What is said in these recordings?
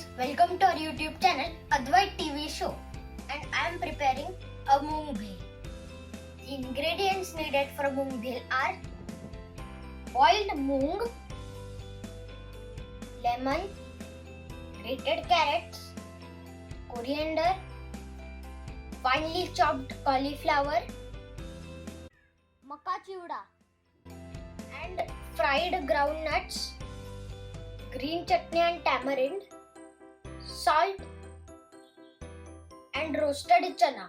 friends, welcome to our YouTube channel Adwait TV show, and I am preparing a Moong Bhel. The ingredients needed for Moong Bhel are boiled moong, lemon, grated carrots, coriander, finely chopped cauliflower, Maka and fried groundnuts, green chutney and tamarind, salt and roasted chana.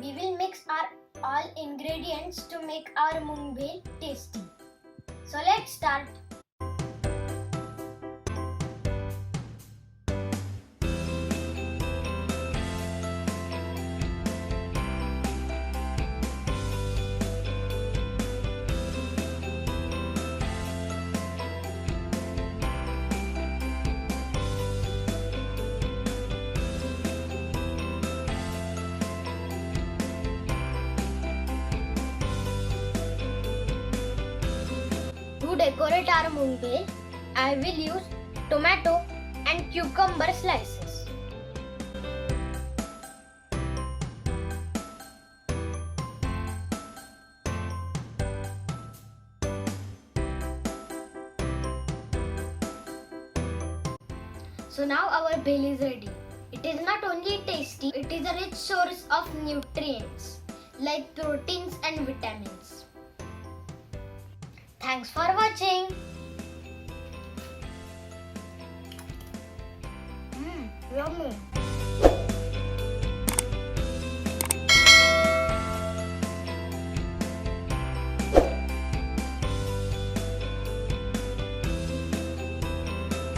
We will mix our all ingredients to make our Moong Bhel tasty. So let's start. To decorate our Moong Bhel, I will use tomato and cucumber slices. So now our bhel is ready. It is not only tasty, it is a rich source of nutrients like proteins and vitamins. Thanks for watching. Yummy.